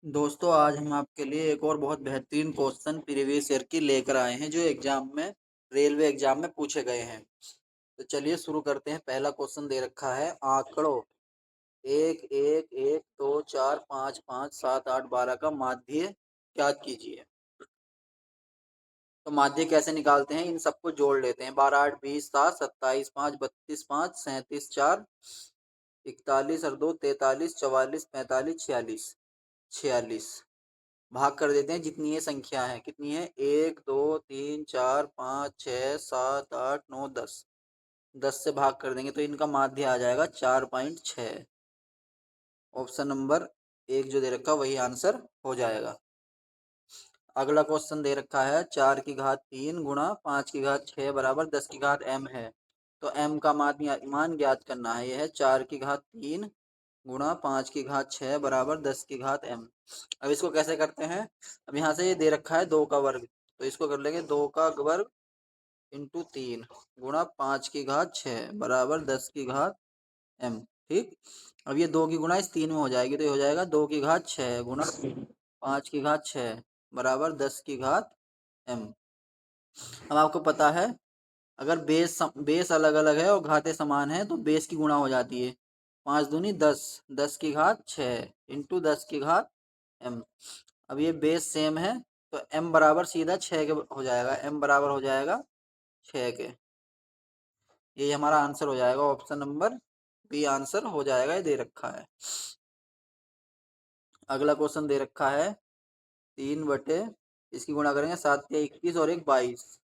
दोस्तों आज हम आपके लिए एक और बहुत बेहतरीन क्वेश्चन प्रीवियस ईयर की लेकर आए हैं जो एग्जाम में रेलवे एग्जाम में पूछे गए हैं। तो चलिए शुरू करते हैं। पहला क्वेश्चन दे रखा है आंकड़ों 1 1 1 2 4 5 5 7 8 12 का माध्य ज्ञात कीजिए। तो माध्य कैसे निकालते हैं, इन सबको जोड़ लेते हैं। 12 8 20 7 27 5 32 5 37 4 41 और 2 43 44 45 46 46 भाग कर देते हैं। जितनी ये संख्या है कितनी है, 1 2 3 4 5 6 7 8 9 10। 10 से भाग कर देंगे तो इनका माध्य आ जाएगा 4.6। ऑप्शन नंबर एक जो दे रखा वही आंसर हो जाएगा। अगला क्वेश्चन दे रखा है 4 की घात 3 गुणा 5 की घात 6 बराबर 10 की घात m है। तो m का मान ज्ञात करना है। यह है 4 की घात 3 गुणा 5 की घात 6 बराबर 10 की घात m। अब इसको कैसे करते हैं, अब यहाँ से ये दे रखा है 2 का वर्ग, तो इसको कर लेंगे 2 का वर्ग इंटू 3 गुणा 5 की घात 6 बराबर 10 की घात m। ठीक, अब ये 2 की गुणा इस 3 में हो जाएगी तो ये हो जाएगा 2 की घात 6 गुणा 5 की घात 6 बराबर 10 की घात m। अब आपको पता है अगर बेस अलग अलग है और घातें समान है तो बेस की गुणा हो जाती है। 5 दूनी 10, 10 की घात 6 इंटू 10 की घात m। अब ये बेस सेम है तो m बराबर सीधा 6 के हो जाएगा, m बराबर हो जाएगा 6 के। ये हमारा आंसर हो जाएगा, ऑप्शन नंबर बी आंसर हो जाएगा, ये दे रखा है। अगला क्वेश्चन दे रखा है 3 बटे, इसकी गुणा करेंगे 7 या 21 और एक 22,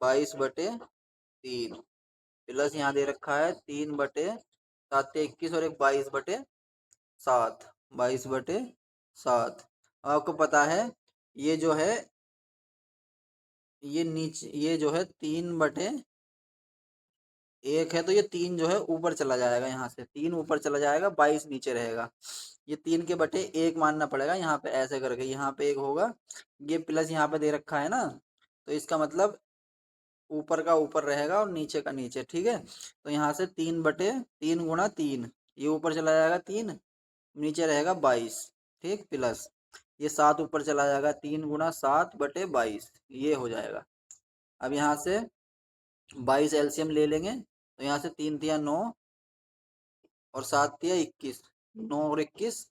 22/3 प्लस यहाँ दे रखा है 3/7 या 21 और एक 22/7, 22/7। आपको पता है ये जो है ये नीचे ये जो है 3/1 है तो ये 3 जो है ऊपर चला जाएगा, यहाँ से 3 ऊपर चला जाएगा, 22 नीचे रहेगा। ये 3 के बटे 1 मानना पड़ेगा यहाँ पे, ऐसे करके यहाँ पे 1 होगा, ये प्लस यहाँ पे दे रखा है ना, तो इसका मतलब ऊपर का ऊपर रहेगा और नीचे का नीचे। ठीक है, तो यहाँ से 3/3 गुणा 3, ये ऊपर चला जाएगा 3, नीचे रहेगा 22। ठीक, प्लस ये 7 ऊपर चला जाएगा, 3 गुणा 7/22 ये हो जाएगा। अब यहाँ से 22 एलसीएम ले लेंगे तो यहाँ से 3 तिया 9 और 7 तिया 21, 9 और 21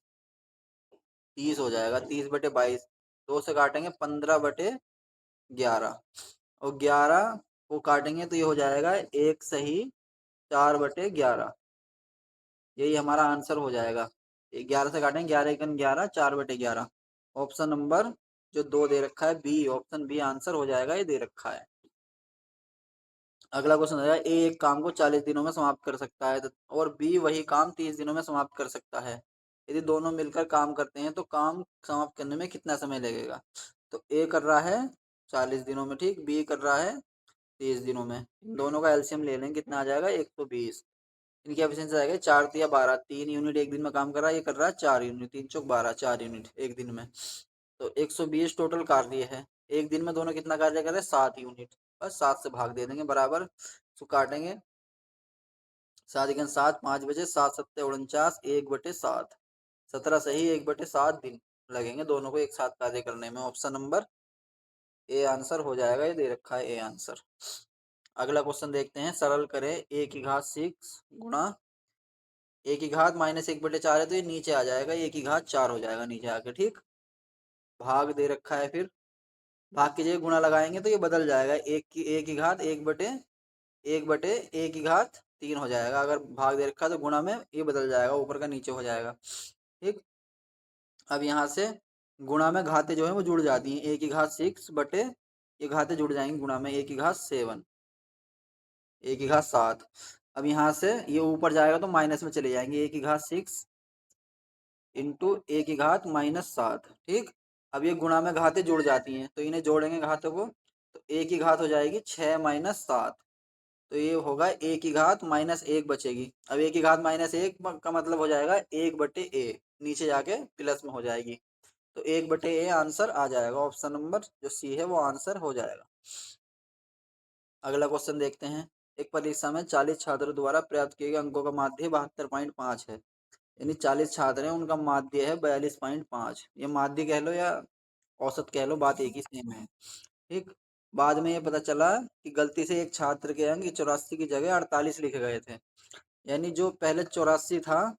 30 हो जाएगा। 30/22, 2 से काटेंगे 15/11 और 11 को काटेंगे तो ये हो जाएगा 1 सही 4/11। यही हमारा आंसर हो जाएगा। 11 से काटेंगे 11 × 11 4/11। ऑप्शन नंबर जो 2 दे रखा है बी, ऑप्शन बी आंसर हो जाएगा, ये दे रखा है। अगला क्वेश्चन है ए एक काम को 40 दिनों में समाप्त कर सकता है और बी वही काम 30 दिनों में समाप्त कर सकता है। यदि दोनों मिलकर काम करते हैं तो काम समाप्त करने में कितना समय लगेगा। तो ए कर रहा है 40 दिनों में, ठीक, बी कर रहा है 30 दिनों में। इन दोनों का एलसीएम ले लेंगे, कितना आ जाएगा 120। इनकी एफिशिएंसी आएगी 4 तिया 12, 3 यूनिट एक दिन में काम कर रहा है, ये कर रहा है 4 यूनिट, 3 चौक 12, 4 यूनिट एक दिन में। तो 120 टोटल कार्य है। एक दिन में दोनों कितना कार्य कर रहे हैं, 7 यूनिट। बस 7 से भाग दे देंगे बराबर, तो काटेंगे 7 × 7 5 बजे, 7 × 7 = 49, 1/7, 17 सही 1/7 दिन लगेंगे दोनों को एक साथ कार्य करने में। ऑप्शन नंबर ए आंसर हो जाएगा, ये दे रखा है ए आंसर। अगला क्वेश्चन देखते हैं, सरल करें a की घात 6 गुणा a की घात -1/4 है तो ये नीचे आ जाएगा, a की घात 4 हो जाएगा नीचे आके। ठीक, भाग दे रखा है, फिर भाग की जगह गुणा लगाएंगे तो ये बदल जाएगा, a की घात 1/1/a की घात 3 हो जाएगा। अगर भाग दे रखा है तो गुणा में ये बदल जाएगा, ऊपर का नीचे हो जाएगा। ठीक, अब यहाँ से गुणा में घातें जो है वो जुड़ जाती हैं, a की घात 6 बटे ये घातें जुड़ जाएंगी गुणा में, a की घात 7, a की घात 7। अब यहाँ से ये ऊपर जाएगा तो माइनस में चले जाएंगे, a की घात 6 इंटू a की घात -7। ठीक, अब ये गुणा में घातें जुड़ जाती हैं तो इन्हें जोड़ेंगे घातों को, तो a की घात हो जाएगी 6 - 7, तो ये होगा a की घात -1 बचेगी। अब a की घात -1 का मतलब हो जाएगा 1/a, नीचे जाके प्लस में हो जाएगी, तो 1/a आंसर आ जाएगा। ऑप्शन नंबर जो सी है वो आंसर हो जाएगा। अगला क्वेश्चन देखते हैं, एक परीक्षा में 40 छात्रों द्वारा प्राप्त किए गए अंकों का माध्य 72.5 है। यानी 40 छात्र हैं, उनका माध्य है 42.5। ये माध्य कह लो या औसत कह लो, बात एक ही सेम है। ठीक। बाद में ये पता चला कि गलती से एक छात्र के अंक 84 की जगह 48 लिखे गए थे। यानी जो पहले 84 था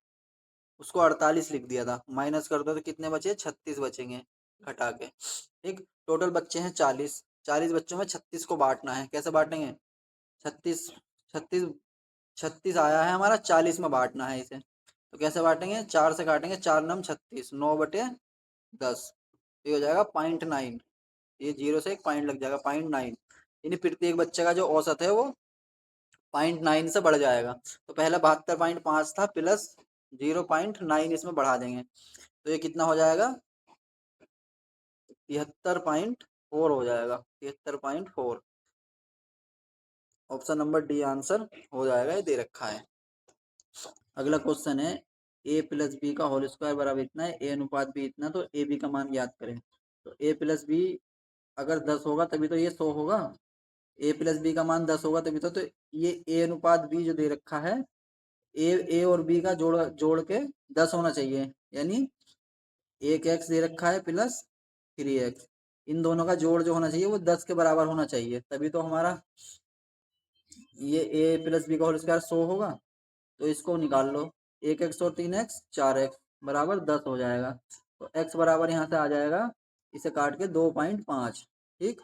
उसको 48 लिख दिया था, माइनस कर दो तो कितने बचे, 36 बचेंगे घटा के। ठीक। टोटल बच्चे हैं 40, 40 बच्चों में 36 को बांटना है। कैसे बांटेंगे, 36, 36, 36 आया है हमारा, 40 में बांटना है इसे। तो कैसे बांटेंगे, 4 से काटेंगे, 4 नम 36, 9/10, ये हो जाएगा 0.9। ये जीरो से एक पॉइंट लग जाएगा, 0.9। यानी प्रत्येक बच्चे का जो औसत है वो 0.9 से बढ़ जाएगा। तो पहला 72.5 था, प्लस 0.9 इसमें बढ़ा देंगे, तो ये कितना हो जाएगा, 73.4 हो जाएगा, 73.4। ऑप्शन नंबर डी आंसर हो जाएगा, ये दे रखा है। अगला क्वेश्चन है, ए प्लस बी का होल स्क्वायर बराबर इतना है, ए अनुपात बी इतना, तो ए बी का मान ज्ञात करें। तो ए प्लस बी अगर 10 होगा तभी तो ये 100 होगा। ए प्लस बी का मान 10 होगा तभी तो ये ए अनुपात बी जो दे रखा है, ए और बी का जोड़ जोड़ के 10 होना चाहिए। यानी एक एक्स दे रखा है प्लस 3x, इन दोनों का जोड़ जो होना चाहिए वो 10 के बराबर होना चाहिए, तभी तो हमारा ये ए प्लस बी का होल स्क्वायर 100 होगा। तो इसको निकाल लो, 1x और 3x 4x बराबर 10 हो जाएगा। तो x बराबर यहाँ से आ जाएगा, इसे काट के 2.5। ठीक।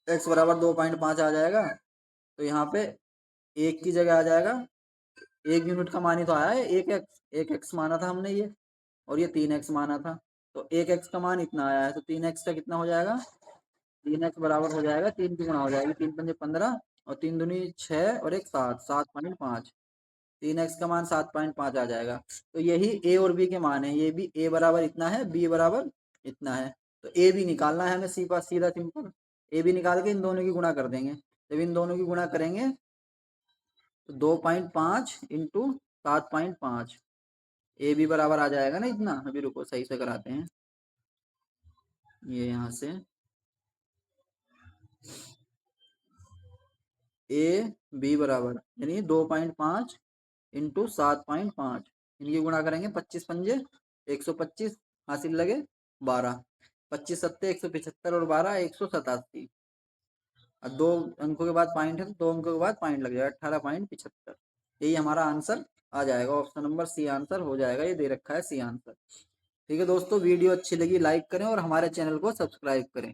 x बराबर 2.5 आ जाएगा, तो यहाँ पे एक की जगह आ जाएगा, एक यूनिट का मान ही तो आया है, एक एक्स माना था हमने ये, और ये 3x माना था। तो एक एक्स का मान इतना आया है, तो 3x का कितना हो जाएगा, 3x बराबर हो जाएगा, 3 की गुणा हो जाएगी, 3×5 = 15, और 3×2 = 6, और एक 7, 7.5। 3x का मान 7.5 आ जाएगा। तो यही ए और बी के मान है, ये भी ए बराबर इतना है, बी बराबर इतना है। तो ए भी निकालना है हमें, सीधा सीधा सिंपल। ए भी निकाल के इन दोनों की गुणा कर देंगे। जब इन दोनों की गुणा करेंगे तो 2.5 इंटू 7.5, ए भी बराबर आ जाएगा ना इतना। अभी रुको सही से कराते हैं, ये यहाँ से ए बी बराबर यानी 2.5 इंटू 7.5, इनकी गुणा करेंगे, 25×5 = 125, हासिल लगे 12, 25×7 = 175, और 12 187, और 2 अंकों के बाद पॉइंट है तो 2 अंकों के बाद पॉइंट लग जाएगा, 18.75। यही हमारा आंसर आ जाएगा, ऑप्शन नंबर सी आंसर हो जाएगा, ये दे रखा है सी आंसर। ठीक है दोस्तों, वीडियो अच्छी लगी लाइक करें और हमारे चैनल को सब्सक्राइब करें।